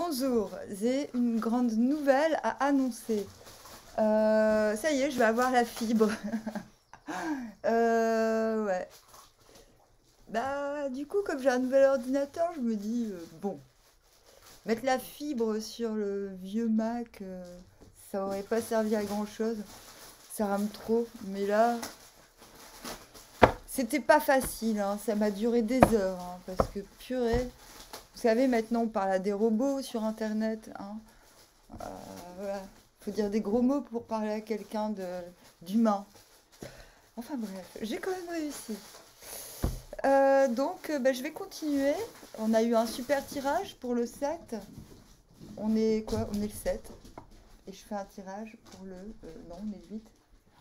Bonjour, j'ai une grande nouvelle à annoncer. Ça y est, je vais avoir la fibre. Ouais. Bah, du coup, comme j'ai un nouvel ordinateur, je me dis, bon, mettre la fibre sur le vieux Mac, ça aurait pas servi à grand-chose. Ça rame trop. Mais là, c'était pas facile, hein. Ça m'a duré des heures, hein, parce que purée. Vous savez, maintenant, on parle à des robots sur Internet, hein. Voilà. Faut dire des gros mots pour parler à quelqu'un d'humain. Enfin bref, j'ai quand même réussi. Donc, bah, je vais continuer. On a eu un super tirage pour le 7. On est quoi? On est le 7. Et je fais un tirage pour le... non, on est le 8.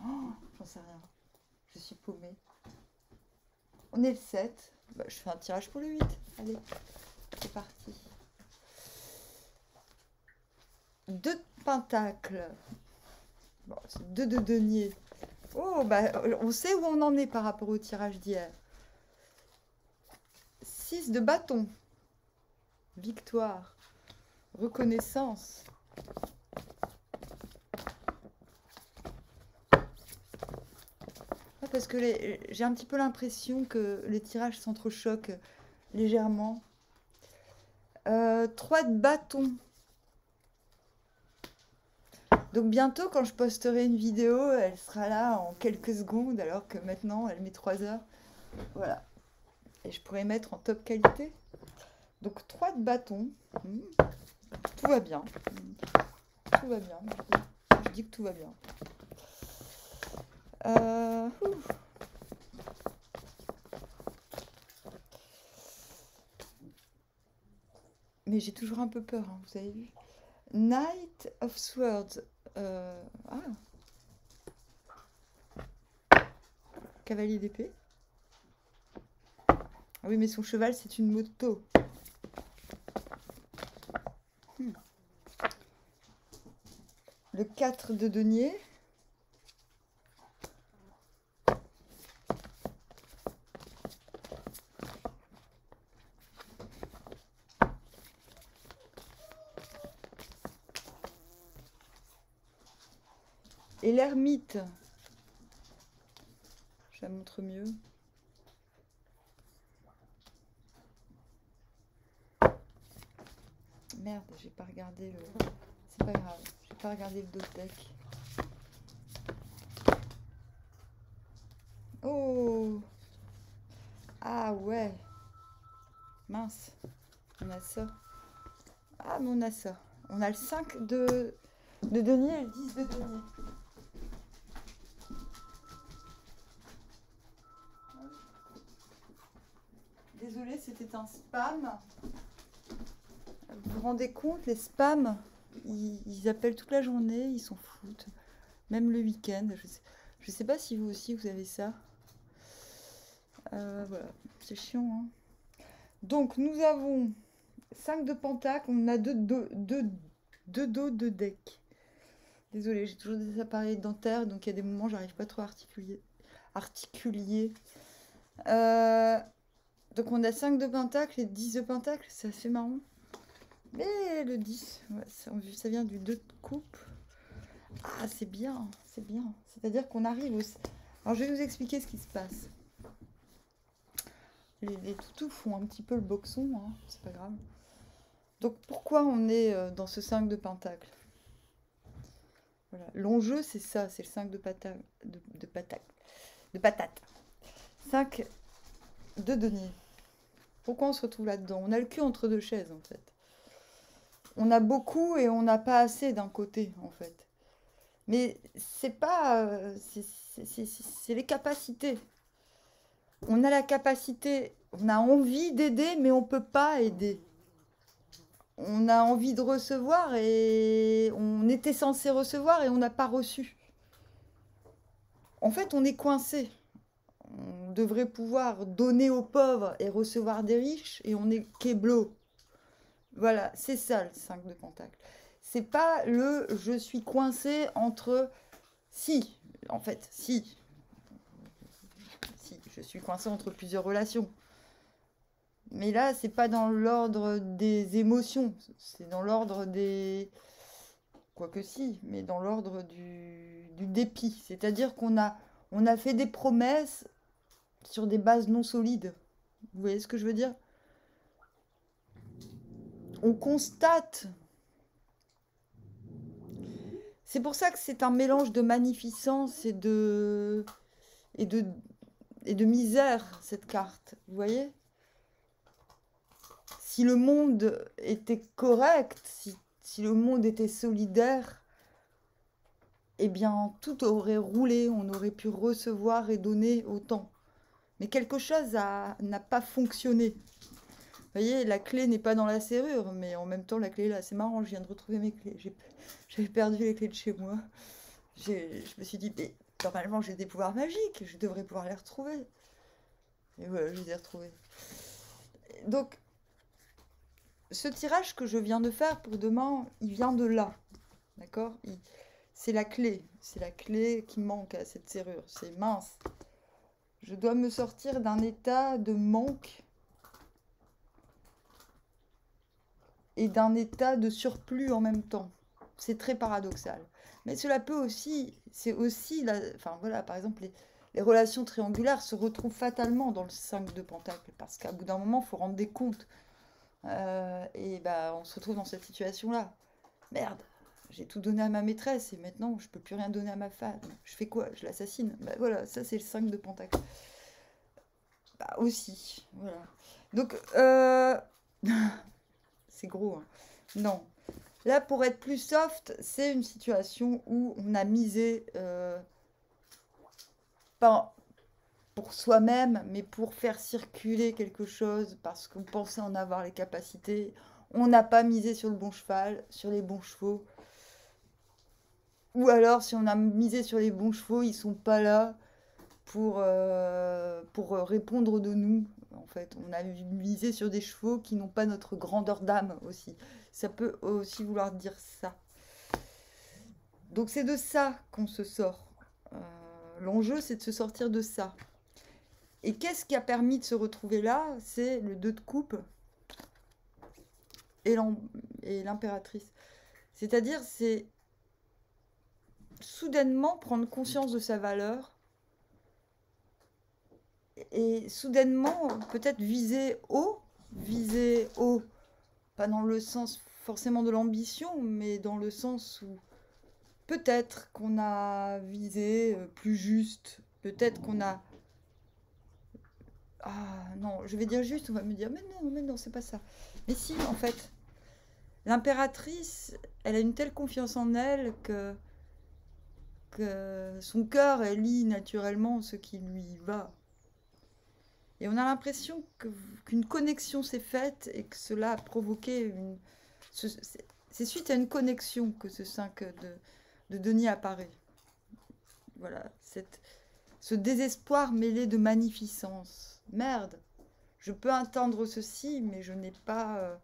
Oh, j'en sais rien. Je suis paumée. On est le 7. Bah, je fais un tirage pour le 8. Allez, c'est parti. 2 de pentacles. Bon, c'est 2 de denier. Oh, bah, on sait où on en est par rapport au tirage d'hier. 6 de bâton. Victoire. Reconnaissance. Ah, parce que j'ai un petit peu l'impression que les tirages s'entrechoquent légèrement. 3 de bâton. Donc bientôt, quand je posterai une vidéo, elle sera là en quelques secondes, alors que maintenant, elle met 3 heures. Voilà. Et je pourrais mettre en top qualité. Donc 3 de bâton. Tout va bien. Tout va bien. Je dis que tout va bien. Mais j'ai toujours un peu peur, hein, vous avez vu. Knight of Swords. Cavalier d'épée. Ah oui, mais son cheval, c'est une moto. Le 4 de denier. Et l'ermite. Je la montre mieux. Merde, j'ai pas regardé le... C'est pas grave, j'ai pas regardé le deck. Oh! Ah ouais! Mince, on a ça. Ah, mais on a ça. On a le 5 de denier et le 10 de denier. Désolée, c'était un spam. Vous vous rendez compte, les spams, ils appellent toute la journée, ils s'en foutent. Même le week-end. Je sais pas si vous aussi, vous avez ça. Voilà, c'est chiant, hein. Donc, nous avons 5 de pentacle, on a 2 dos de deck. Désolée, j'ai toujours des appareils dentaires, donc il y a des moments j'arrive pas trop à articuler. Donc on a 5 de pentacle et 10 de pentacle, c'est assez marrant. Mais le 10, ouais, ça vient du 2 de coupe. Ah, c'est bien, c'est bien. C'est-à-dire qu'on arrive au... Alors je vais vous expliquer ce qui se passe. Les toutous font un petit peu le boxon, hein, c'est pas grave. Donc pourquoi on est dans ce 5 de pentacle? Voilà. L'enjeu c'est ça, c'est le 5 de patate. De patate. 5 de denier. Pourquoi on se retrouve là-dedans? On a le cul entre deux chaises en fait. On a beaucoup et on n'a pas assez d'un côté en fait. Mais c'est pas... c'est les capacités. On a la capacité, on a envie d'aider, mais on ne peut pas aider. On a envie de recevoir et on était censé recevoir et on n'a pas reçu. En fait, on est coincé. On devrait pouvoir donner aux pauvres et recevoir des riches et on est kéblo. Voilà, c'est ça le 5 de pentacle. C'est pas le je suis coincé entre... Si, en fait, si, je suis coincée entre plusieurs relations. Mais là, c'est pas dans l'ordre des émotions, c'est dans l'ordre des... Quoique si, mais dans l'ordre du dépit. C'est-à-dire on a fait des promesses sur des bases non solides. Vous voyez ce que je veux dire? On constate. C'est pour ça que c'est un mélange de magnificence et de, et de misère, cette carte. Vous voyez? Si le monde était correct, si le monde était solidaire, eh bien, tout aurait roulé, on aurait pu recevoir et donner autant. Mais quelque chose n'a pas fonctionné. Vous voyez, la clé n'est pas dans la serrure, mais en même temps, la clé est là. C'est marrant, je viens de retrouver mes clés. J'avais perdu les clés de chez moi. Je me suis dit, mais normalement, j'ai des pouvoirs magiques, je devrais pouvoir les retrouver. Et voilà, je les ai retrouvés. Donc, ce tirage que je viens de faire pour demain, il vient de là. D'accord? C'est la clé. C'est la clé qui manque à cette serrure. C'est mince. Je dois me sortir d'un état de manque et d'un état de surplus en même temps. C'est très paradoxal. Mais cela peut aussi, c'est aussi, enfin voilà, par exemple, les relations triangulaires se retrouvent fatalement dans le 5 de Pentacle, parce qu'à bout d'un moment, il faut rendre des comptes. Et bah, on se retrouve dans cette situation-là. Merde, j'ai tout donné à ma maîtresse, et maintenant, je peux plus rien donner à ma femme. Je fais quoi? Je l'assassine? Bah voilà, ça c'est le 5 de Pentacle. Bah aussi, voilà. Donc, c'est gros, hein. Non. Là, pour être plus soft, c'est une situation où on a misé, pas pour soi-même, mais pour faire circuler quelque chose, parce qu'on pensait en avoir les capacités. On n'a pas misé sur le bon cheval, sur les bons chevaux. Ou alors, si on a misé sur les bons chevaux, ils sont pas là pour répondre de nous. En fait, on a misé sur des chevaux qui n'ont pas notre grandeur d'âme aussi. Ça peut aussi vouloir dire ça. Donc c'est de ça qu'on se sort. L'enjeu, c'est de se sortir de ça. Et qu'est-ce qui a permis de se retrouver là? C'est le 2 de coupe et l'impératrice. C'est-à-dire, c'est soudainement prendre conscience de sa valeur et soudainement peut-être viser haut, pas dans le sens forcément de l'ambition, mais dans le sens où peut-être qu'on a visé plus juste, peut-être qu'on a... Ah non, je vais dire juste, on va me dire, mais non, c'est pas ça. Mais si, en fait, l'impératrice, elle a une telle confiance en elle que son cœur, elle lit naturellement ce qui lui va. Et on a l'impression qu'une connexion s'est faite et que cela a provoqué une... C'est suite à une connexion que ce 5 de denier apparaît. Voilà, ce désespoir mêlé de magnificence. Merde, je peux entendre ceci, mais je n'ai pas...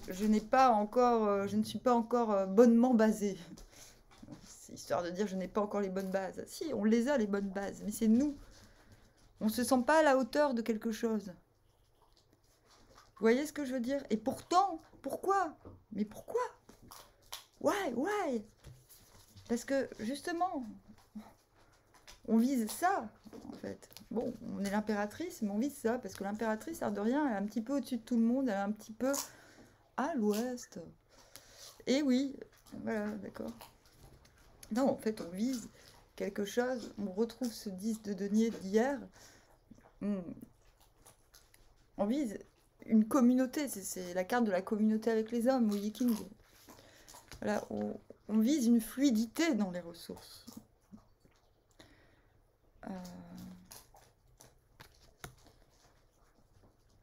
je ne suis pas encore bonnement basée. C'est histoire de dire je n'ai pas encore les bonnes bases. Si, on les a les bonnes bases, mais c'est nous. On ne se sent pas à la hauteur de quelque chose. Vous voyez ce que je veux dire? Et pourtant, pourquoi? Mais pourquoi? Why? Parce que justement, on vise ça, en fait. Bon, on est l'impératrice, mais on vise ça, parce que l'impératrice, l'air de rien, elle est un petit peu au-dessus de tout le monde, elle est un petit peu à l'ouest. Et oui, voilà, d'accord. Non, en fait, on vise quelque chose, on retrouve ce 10 de denier d'hier, on vise une communauté, c'est la carte de la communauté avec les hommes, au Yiking. Voilà, on vise une fluidité dans les ressources.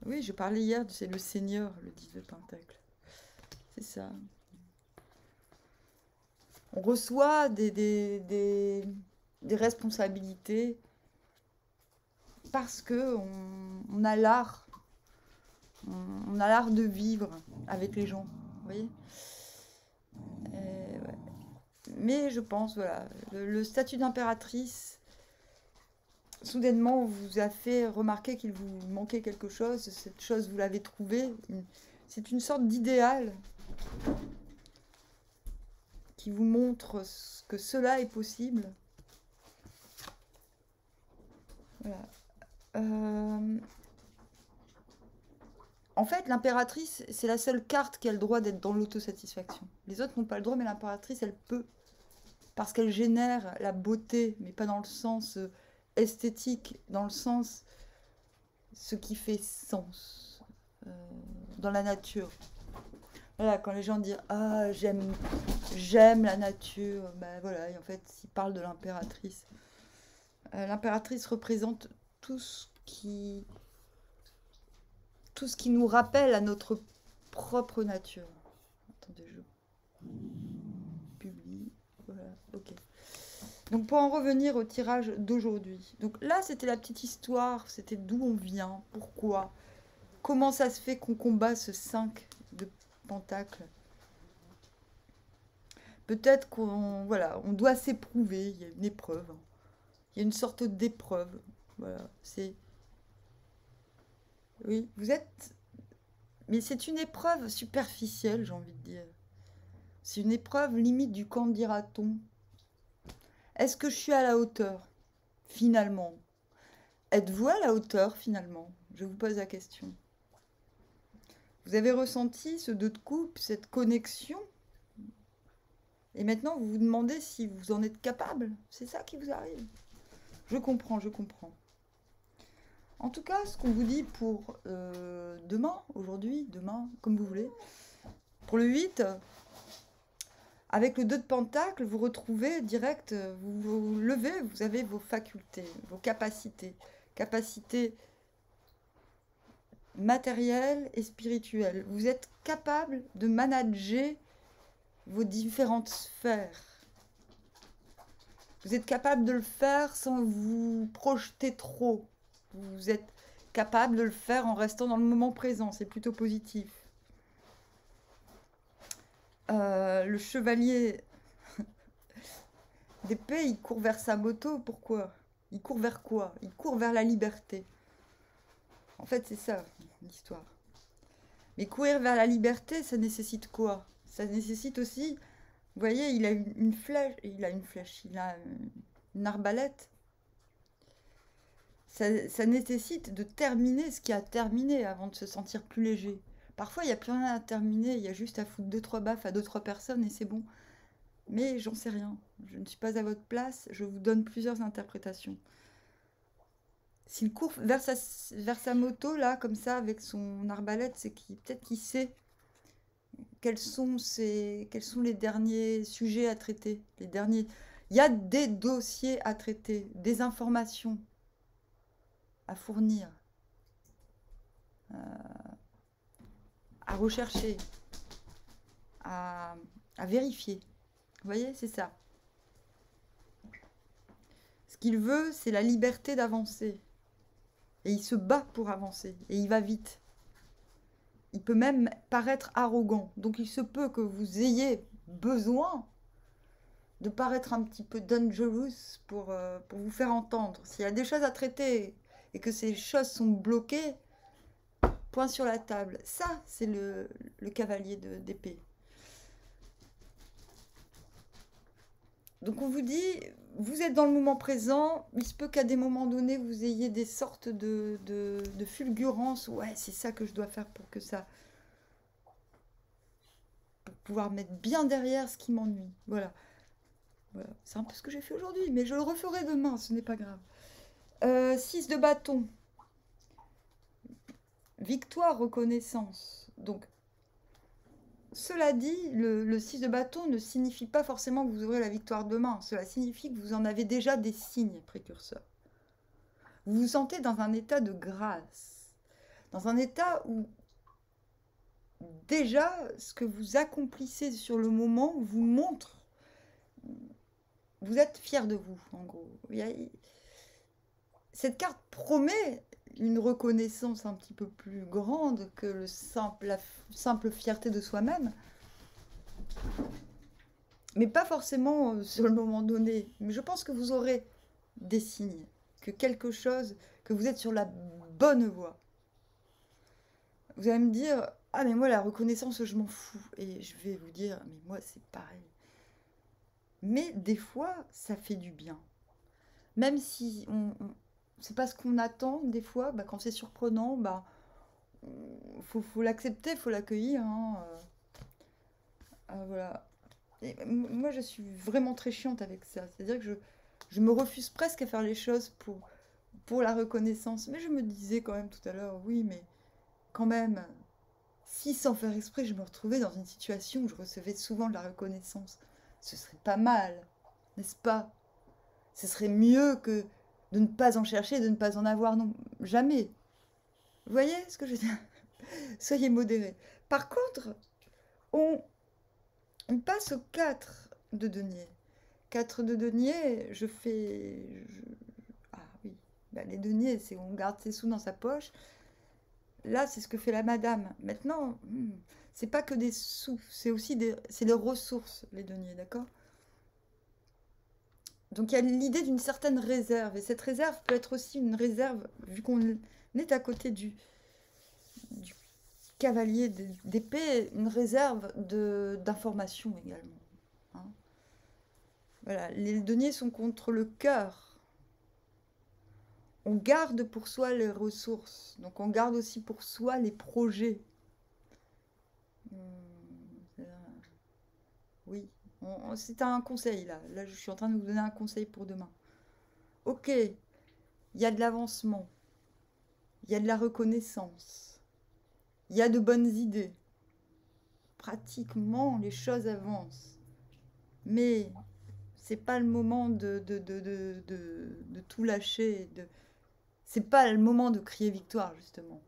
Oui, je parlais hier, c'est le Seigneur, le 10 de Pentacle. C'est ça. On reçoit des responsabilités parce que on a l'art. On a l'art de vivre avec les gens. Vous voyez? Ouais. Mais je pense, voilà, le statut d'impératrice, soudainement vous a fait remarquer qu'il vous manquait quelque chose, cette chose vous l'avez trouvée. C'est une sorte d'idéal qui vous montre que cela est possible. Voilà. En fait, l'impératrice, c'est la seule carte qui a le droit d'être dans l'autosatisfaction. Les autres n'ont pas le droit, mais l'impératrice, elle peut. Parce qu'elle génère la beauté, mais pas dans le sens esthétique, dans le sens ce qui fait sens dans la nature. Voilà, quand les gens disent « Ah, j'aime la nature », ben voilà, et en fait, ils parlent de l'impératrice. L'impératrice représente tout ce qui nous rappelle à notre propre nature. Attendez, je publie. Voilà, ok. Donc pour en revenir au tirage d'aujourd'hui. Donc là, c'était la petite histoire, c'était d'où on vient, pourquoi, comment ça se fait qu'on combat ce 5 de pentacles. Peut-être qu'on doit s'éprouver, il y a une épreuve. Il y a une sorte d'épreuve. Voilà, c'est... Oui, vous êtes... Mais c'est une épreuve superficielle, j'ai envie de dire. C'est une épreuve limite du qu'en dira-t-on. Est-ce que je suis à la hauteur, finalement? Êtes-vous à la hauteur, finalement? Je vous pose la question. Vous avez ressenti ce 2 de coupe, cette connexion? Et maintenant, vous vous demandez si vous en êtes capable. C'est ça qui vous arrive. Je comprends, je comprends. En tout cas, ce qu'on vous dit pour demain, aujourd'hui, demain, comme vous voulez, pour le 8, avec le 2 de pentacle, vous retrouvez direct, vous vous levez, vous avez vos facultés, vos capacités. Capacités matérielles et spirituelles. Vous êtes capable de manager vos différentes sphères. Vous êtes capable de le faire sans vous projeter trop. Vous êtes capable de le faire en restant dans le moment présent. C'est plutôt positif. Le chevalier d'épée, il court vers sa moto. Pourquoi? Il court vers quoi? Il court vers la liberté. En fait, c'est ça, l'histoire. Mais courir vers la liberté, ça nécessite quoi? Ça nécessite aussi... Vous voyez, il a une flèche, il a une arbalète. Ça nécessite de terminer ce qui a terminé avant de se sentir plus léger. Parfois, il n'y a plus rien à terminer, il y a juste à foutre 2-3 baffes à 2-3 personnes et c'est bon. Mais j'en sais rien. Je ne suis pas à votre place, je vous donne plusieurs interprétations. S'il court vers sa moto, là, comme ça, avec son arbalète, c'est peut-être qu'il sait quels sont les derniers sujets à traiter. Il y a des dossiers à traiter, des informations à fournir, à rechercher, à vérifier. Vous voyez, c'est ça. Ce qu'il veut, c'est la liberté d'avancer. Et il se bat pour avancer. Et il va vite. Il peut même paraître arrogant. Donc il se peut que vous ayez besoin de paraître un petit peu dangerous pour vous faire entendre. S'il y a des choses à traiter et que ces choses sont bloquées, point sur la table. Ça, c'est le cavalier d'épée. Donc on vous dit, vous êtes dans le moment présent, il se peut qu'à des moments donnés, vous ayez des sortes de fulgurances. Ouais, c'est ça que je dois faire pour pouvoir mettre bien derrière ce qui m'ennuie. Voilà. C'est un peu ce que j'ai fait aujourd'hui, mais je le referai demain, ce n'est pas grave. 6 de bâton. Victoire, reconnaissance. Donc, cela dit, le 6 de bâton ne signifie pas forcément que vous aurez la victoire demain. Cela signifie que vous en avez déjà des signes précurseurs. Vous vous sentez dans un état de grâce. Dans un état où déjà ce que vous accomplissez sur le moment vous montre. Vous êtes fier de vous, en gros. Cette carte promet une reconnaissance un petit peu plus grande que la simple fierté de soi-même. Mais pas forcément sur le moment donné. Mais je pense que vous aurez des signes que quelque chose, que vous êtes sur la bonne voie. Vous allez me dire, ah mais moi la reconnaissance je m'en fous. Et je vais vous dire, mais moi c'est pareil. Mais des fois ça fait du bien. Même si c'est pas ce qu'on attend des fois, bah, quand c'est surprenant, bah, faut l'accepter, faut l'accueillir. Hein, voilà. Et moi je suis vraiment très chiante avec ça. C'est-à-dire que je me refuse presque à faire les choses pour la reconnaissance. Mais je me disais quand même tout à l'heure, oui, mais quand même, si sans faire exprès, je me retrouvais dans une situation où je recevais souvent de la reconnaissance, ce serait pas mal, n'est-ce pas? Ce serait mieux que de ne pas en chercher, de ne pas en avoir, non, jamais. Vous voyez ce que je veux dire? Soyez modérés. Par contre, on, on passe au 4 de denier. 4 de denier, ah oui, bah, les deniers, c'est on garde ses sous dans sa poche. Là, c'est ce que fait la madame. Maintenant, c'est pas que des sous, c'est aussi c'est des ressources, les deniers, d'accord? Donc il y a l'idée d'une certaine réserve. Et cette réserve peut être aussi une réserve, vu qu'on est à côté du cavalier d'épée, une réserve d'information également. Hein. Voilà, les deniers sont contre le cœur. On garde pour soi les ressources. Donc on garde aussi pour soi les projets. Oui, c'est un conseil là. Là, je suis en train de vous donner un conseil pour demain. Ok, il y a de l'avancement. Il y a de la reconnaissance. Il y a de bonnes idées. Pratiquement, les choses avancent. Mais c'est pas le moment de tout lâcher. C'est pas le moment de crier victoire, justement.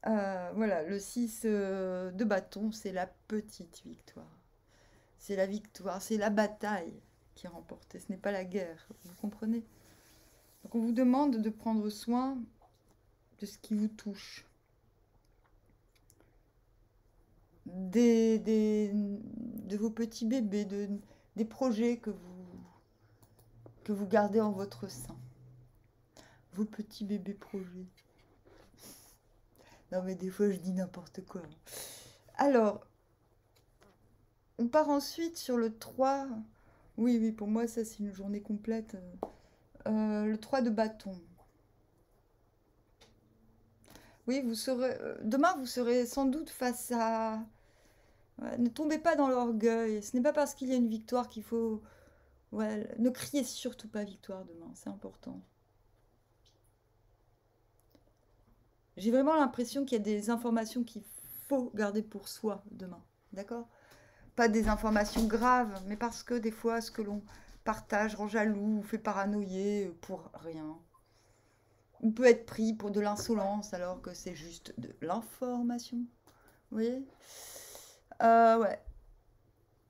Voilà, le 6 de bâton, c'est la petite victoire. C'est la victoire, c'est la bataille qui est remportée. Ce n'est pas la guerre, vous comprenez? Donc on vous demande de prendre soin de ce qui vous touche. De vos petits bébés, des projets que vous gardez en votre sein. Vos petits bébés projets. Non mais des fois je dis n'importe quoi. Alors, on part ensuite sur le 3. Oui, oui, pour moi ça c'est une journée complète. Le 3 de bâton. Oui, demain vous serez sans doute face à... Ouais, ne tombez pas dans l'orgueil. Ce n'est pas parce qu'il y a une victoire qu'il faut... Ouais, ne criez surtout pas victoire demain, c'est important. J'ai vraiment l'impression qu'il y a des informations qu'il faut garder pour soi demain, d'accord? Pas des informations graves, mais parce que des fois, ce que l'on partage rend jaloux ou fait paranoïer pour rien. On peut être pris pour de l'insolence alors que c'est juste de l'information. Vous voyez? Ouais.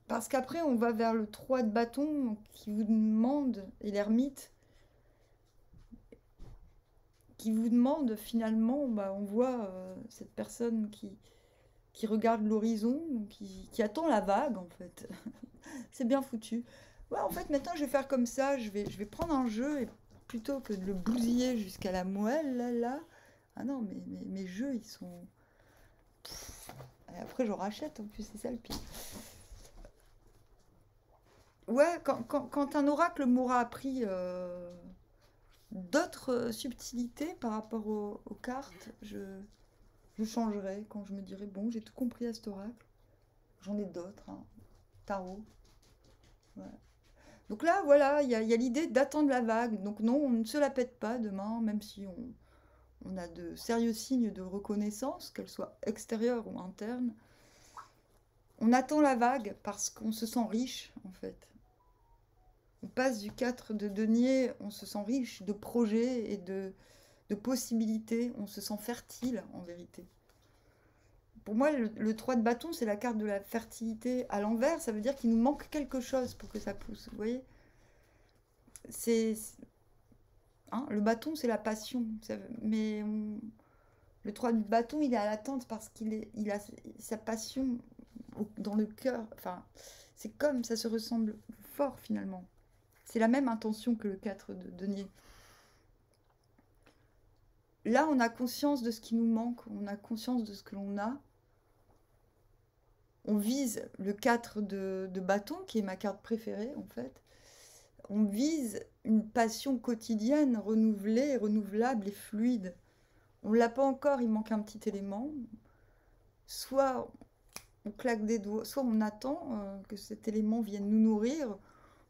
Parce qu'après, on va vers le 3 de bâton qui vous demande, et l'ermite, qui vous demande finalement, bah, on voit cette personne qui regarde l'horizon, qui attend la vague en fait. C'est bien foutu. Ouais, en fait, maintenant je vais faire comme ça, je vais prendre un jeu et plutôt que de le bousiller jusqu'à la moelle, là. Ah non, mais mes jeux, ils sont... Et après, j'en rachète, en plus, c'est ça le pire. Ouais, quand un oracle m'aura appris d'autres subtilités par rapport aux cartes, je changerai quand je me dirai, bon, j'ai tout compris à cet oracle. J'en ai d'autres, hein. Tarot. Ouais. Donc là, voilà, il y a l'idée d'attendre la vague. Donc non, on ne se la pète pas demain, même si on a de sérieux signes de reconnaissance, qu'elle soit extérieure ou interne. On attend la vague parce qu'on se sent riche, en fait. On passe du 4 de denier, on se sent riche de projets et de possibilités, on se sent fertile, en vérité. Pour moi, le 3 de bâton, c'est la carte de la fertilité à l'envers. Ça veut dire qu'il nous manque quelque chose pour que ça pousse. Vous voyez? Hein, le bâton, c'est la passion. Mais le 3 de bâton, il est à l'attente parce il a sa passion dans le cœur. Enfin, c'est comme ça se ressemble fort finalement. C'est la même intention que le 4 de denier. Là, on a conscience de ce qui nous manque, on a conscience de ce que l'on a. On vise le 4 de bâton, qui est ma carte préférée, en fait. On vise une passion quotidienne, renouvelée, renouvelable et fluide. On ne l'a pas encore, il manque un petit élément. Soit on claque des doigts, soit on attend que cet élément vienne nous nourrir,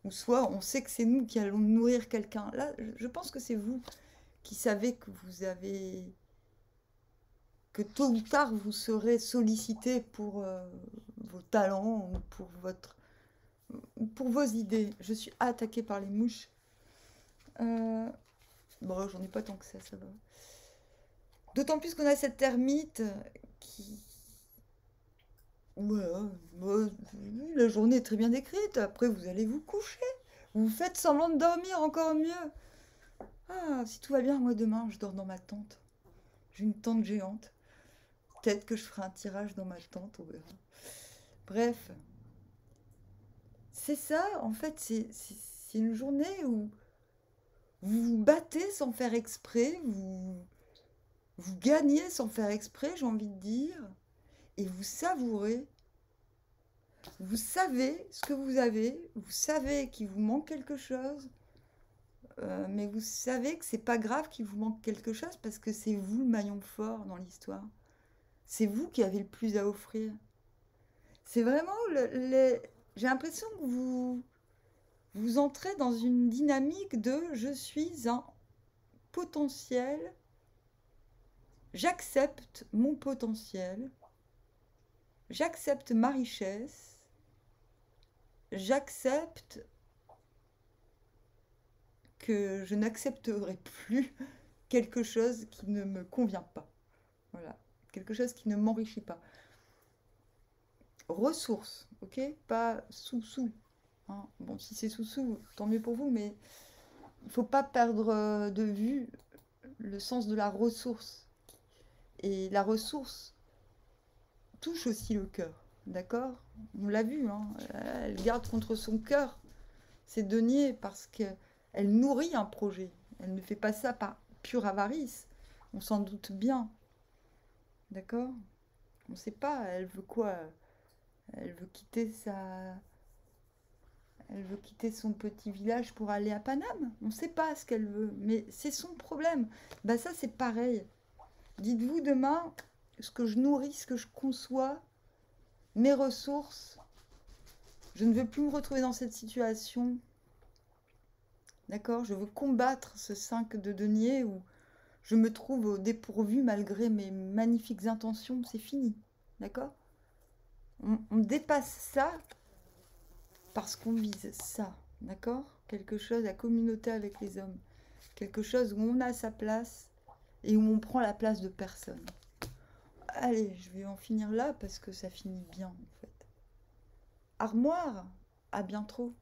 ou soit on sait que c'est nous qui allons nourrir quelqu'un. Là, je pense que c'est vous qui savez que vous avez... que tôt ou tard, vous serez sollicité pour vos talents, ou pour vos idées. Je suis attaquée par les mouches. Bon, j'en ai pas tant que ça va. D'autant plus qu'on a cette termite qui... Voilà, la journée est très bien décrite. Après, vous allez vous coucher. Vous faites semblant de dormir, encore mieux. Ah, si tout va bien, moi demain, je dors dans ma tente. J'ai une tente géante. Peut-être que je ferai un tirage dans ma tente, on verra. Bref. C'est ça, en fait, c'est une journée où vous vous battez sans faire exprès, vous gagnez sans faire exprès, j'ai envie de dire, et vous savourez. Vous savez ce que vous avez, vous savez qu'il vous manque quelque chose, mais vous savez que c'est pas grave qu'il vous manque quelque chose parce que c'est vous le maillon fort dans l'histoire. C'est vous qui avez le plus à offrir. C'est vraiment j'ai l'impression que vous entrez dans une dynamique de je suis un potentiel, j'accepte mon potentiel, j'accepte ma richesse, j'accepte que je n'accepterai plus quelque chose qui ne me convient pas. Voilà, quelque chose qui ne m'enrichit pas. Ressources, ok? Pas sous-sous. Hein. Bon, si c'est sous-sous, tant mieux pour vous, mais il ne faut pas perdre de vue le sens de la ressource. Et la ressource touche aussi le cœur, d'accord? On l'a vu, hein, elle garde contre son cœur ses deniers parce qu'elle nourrit un projet. Elle ne fait pas ça par pure avarice, on s'en doute bien, d'accord? On ne sait pas, elle veut quoi? Elle veut quitter Elle veut quitter son petit village pour aller à Paname. On ne sait pas ce qu'elle veut, mais c'est son problème. Ben ça, c'est pareil. Dites-vous demain, ce que je nourris, ce que je conçois, mes ressources, je ne veux plus me retrouver dans cette situation. D'accord? Je veux combattre ce 5 de denier où je me trouve au dépourvu malgré mes magnifiques intentions. C'est fini. D'accord? On dépasse ça parce qu'on vise ça. D'accord? Quelque chose à communauté avec les hommes. Quelque chose où on a sa place et où on prend la place de personne. Allez, je vais en finir là parce que ça finit bien en fait. Armoire, à bien trop.